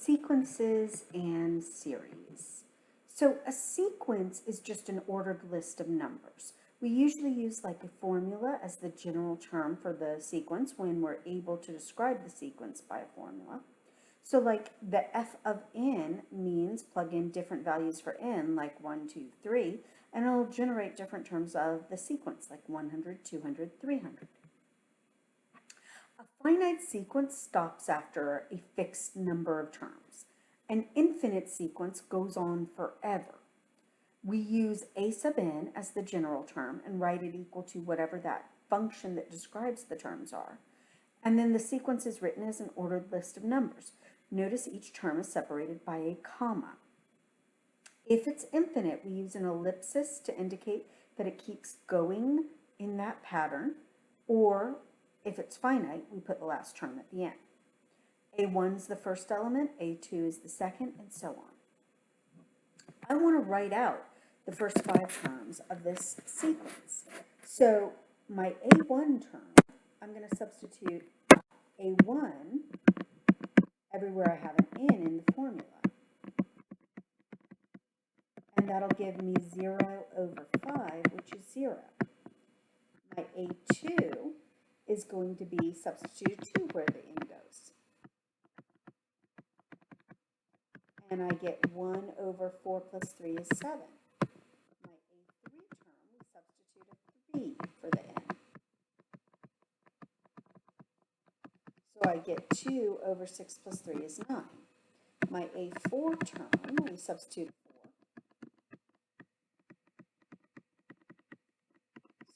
Sequences and series. So a sequence is just an ordered list of numbers. We usually use like a formula as the general term for the sequence when we're able to describe the sequence by a formula. So like the f of n means plug in different values for n, like 1, 2, 3, and it'll generate different terms of the sequence, like 100, 200, 300. A finite sequence stops after a fixed number of terms. An infinite sequence goes on forever. We use a sub n as the general term and write it equal to whatever that function that describes the terms are. And then the sequence is written as an ordered list of numbers. Notice each term is separated by a comma. If it's infinite, we use an ellipsis to indicate that it keeps going in that pattern, or if it's finite, we put the last term at the end. A1 is the first element, A2 is the second, and so on. I want to write out the first 5 terms of this sequence. So my A1 term, I'm going to substitute A1 everywhere I have an n in the formula. And that'll give me 0 over 5, which is 0. My A2 is going to be substituted 2 where the n goes. And I get 1 over 4 plus 3 is 7. My A3 term, we substitute a 3 for the n. So I get 2 over 6 plus 3 is 9. My A4 term, we substitute 4.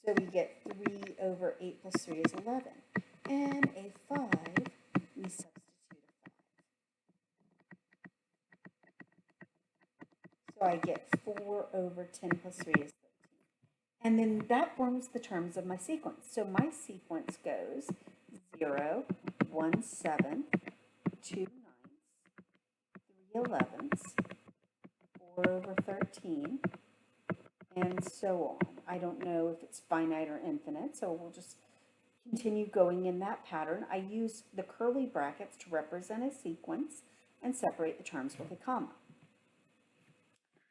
So we get 3 over 8 plus 3 is 11. And A5, we substitute a 5. So I get 4 over 10 plus 3 is 13. And then that forms the terms of my sequence. So my sequence goes 0, 1, 7, 2 9s, 3 11s, 4 over 13, and so on. I don't know if it's finite or infinite, so we'll just continue going in that pattern. I use the curly brackets to represent a sequence and separate the terms with a comma.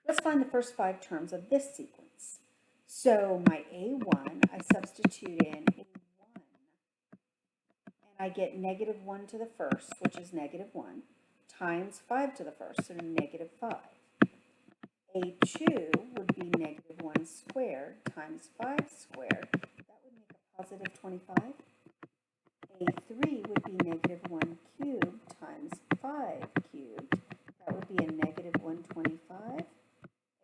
Let's find the first 5 terms of this sequence. So my A1, I substitute in A1, and I get negative 1 to the first, which is negative 1, times 5 to the first, so negative 5. A2 would be negative 1 squared times 5 squared. That would make a positive 25. A3 would be negative 1 cubed times 5 cubed. That would be a negative 125.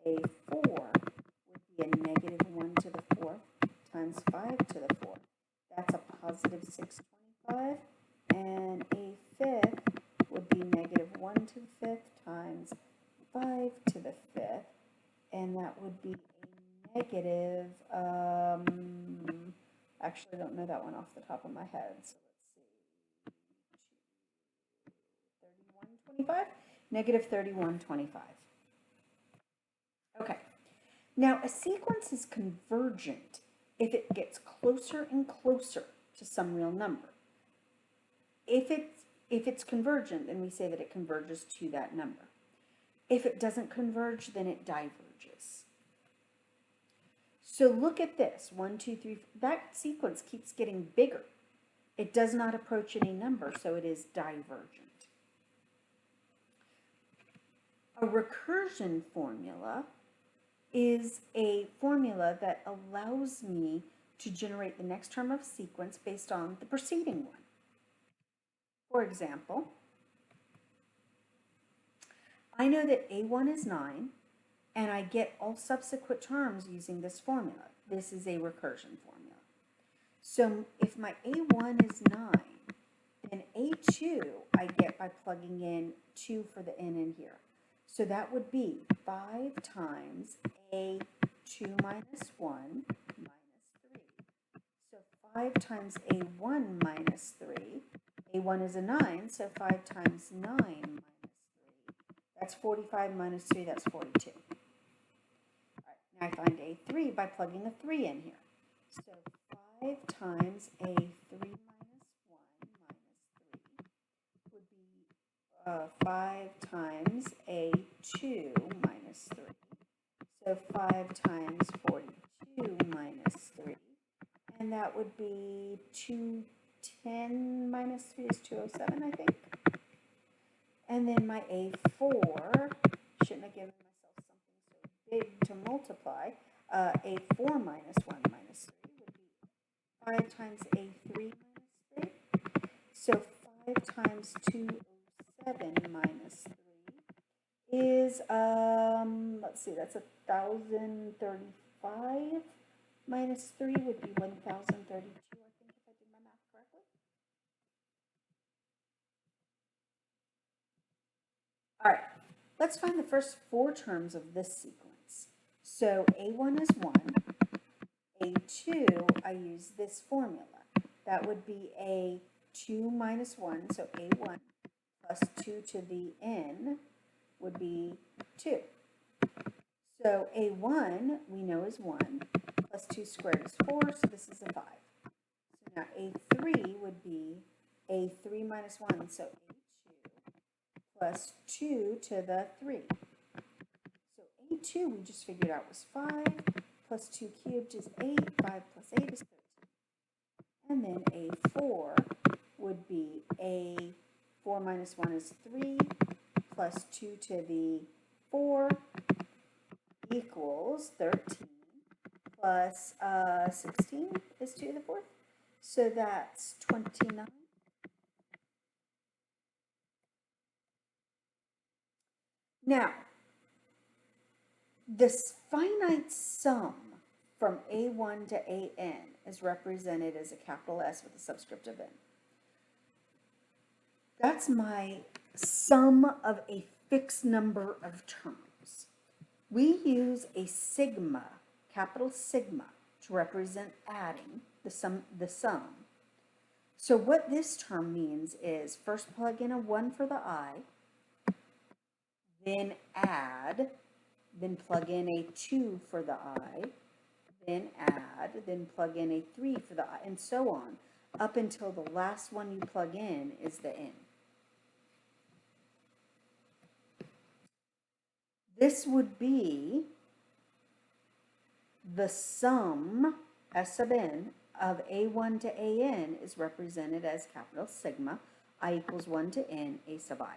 A4 would be a negative 1 to the 4th times 5 to the 4th. That's a positive 625. And a fifth would be negative 1 to the 5th times 5 to the 5th. And that would be a negative, actually I don't know that one off the top of my head. So let's see, 3125, negative 3125. Okay, now a sequence is convergent if it gets closer and closer to some real number. If it's convergent, then we say that it converges to that number. If it doesn't converge, then it diverges. So look at this, 1, 2, 3, that sequence keeps getting bigger. It does not approach any number, so it is divergent. A recursion formula is a formula that allows me to generate the next term of sequence based on the preceding one. For example, I know that A1 is 9, and I get all subsequent terms using this formula. This is a recursion formula. So if my A1 is 9, then A2 I get by plugging in 2 for the n in here. So that would be 5 times A2 minus 1 minus 3. So 5 times A1 minus 3. A1 is a 9, so 5 times 9 minus 3. That's 45 minus 3, that's 42. All right, now I find A3 by plugging a 3 in here. So 5 times A3 minus 1 minus 3 would be 5 times A2 minus 3. So 5 times 42 minus 3. And that would be 210 minus 3 is 207, I think. And then my A4, shouldn't have given myself something so big to multiply. A4 minus 1 minus 3 would be 5 times A3 minus 3. So 5 times 207 minus 3 is, let's see, that's 1,035 minus 3 would be 1,032, I think, if I did my math correctly. All right, let's find the first 4 terms of this sequence. So A1 is 1, A2, I use this formula. That would be A2 minus 1, so A1 plus 2 to the n would be 2. So A1 we know is 1, plus 2 squared is 4, so this is a 5. So now A3 would be A3 minus 1, so A2 plus 2 to the 3. So A2 we just figured out was 5, plus 2 cubed is 8, 5 plus 8 is 13. And then A4 would be A4 minus 1 is 3, plus 2 to the 4 equals 13, plus 16 is 2 to the 4th. So that's 29. Now, this finite sum from A1 to AN is represented as a capital S with a subscript of n. That's my sum of a fixed number of terms. We use a sigma, capital sigma, to represent adding the sum. So what this term means is first plug in a 1 for the I, then add, then plug in a 2 for the I, then add, then plug in a 3 for the I, and so on, up until the last one you plug in is the n. This would be the sum, S sub n, of A1 to AN is represented as capital sigma, I equals 1 to n, A sub I.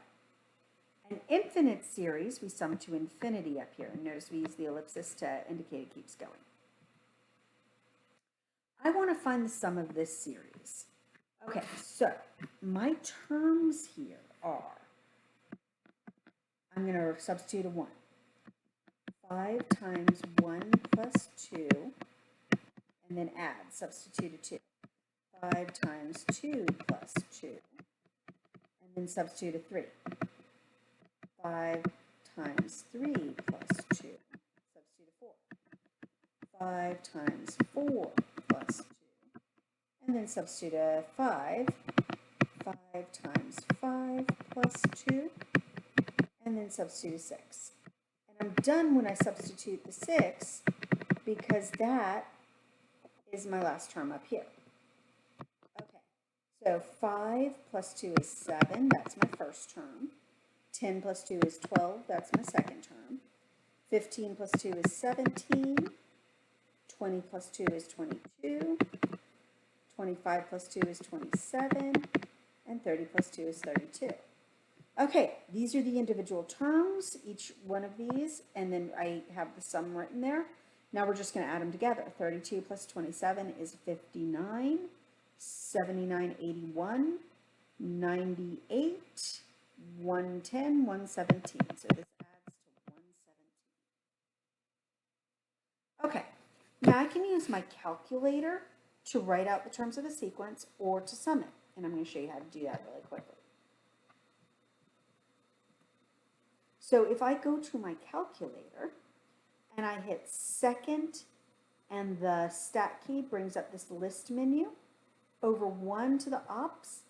An infinite series, we sum to infinity up here. And notice we use the ellipsis to indicate it keeps going. I want to find the sum of this series. Okay, so my terms here are, I'm going to substitute a 1. 5 times 1 plus 2, and then add, substitute a 2. 5 times 2 plus 2, and then substitute a 3. 5 times 3 plus 2, substitute a 4. 5 times 4 plus 2, and then substitute a 5. 5 times 5 plus 2, and then substitute a 6. And I'm done when I substitute the 6 because that is my last term up here. Okay, so 5 plus 2 is 7, that's my first term. 10 plus 2 is 12, that's my second term. 15 plus 2 is 17. 20 plus 2 is 22. 25 plus 2 is 27. And 30 plus 2 is 32. Okay, these are the individual terms, each one of these, and then I have the sum written there. Now we're just going to add them together. 32 plus 27 is 59. 79, 81. 98. 110, 117. So this adds to 117. Okay, now I can use my calculator to write out the terms of the sequence or to sum it. And I'm going to show you how to do that really quickly. So if I go to my calculator and I hit second and the stat key brings up this list menu, over 1 to the ops,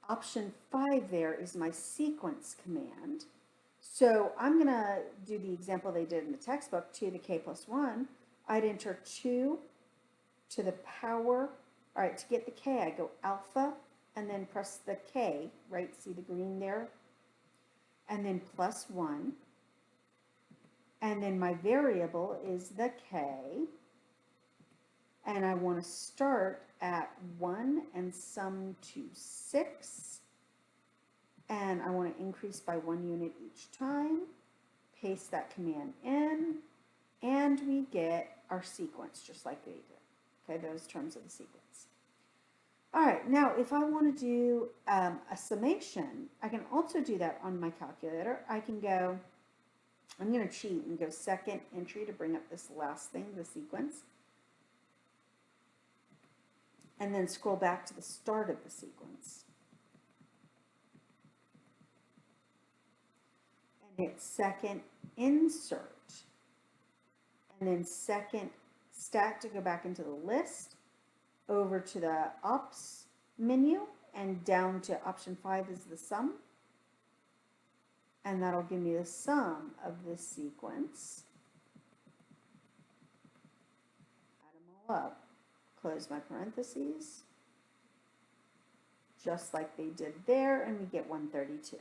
option 5 there is my sequence command. So I'm going to do the example they did in the textbook, 2 to the k plus 1. I'd enter 2 to the power, all right, to get the k, I go alpha and then press the k, right? See the green there? and then plus 1. And then my variable is the k. And I want to start at 1 and sum to 6. And I want to increase by 1 unit each time. Paste that command in. And we get our sequence just like we did. Okay, those terms of the sequence. All right, now if I want to do a summation, I can also do that on my calculator. I can go, I'm going to cheat and go second entry to bring up this last thing, the sequence. And then scroll back to the start of the sequence. And hit second insert. And then second stat to go back into the list. Over to the ops menu and down to option 5 is the sum. And that'll give me the sum of this sequence. Add them all up. Close my parentheses. Just like they did there, and we get 132.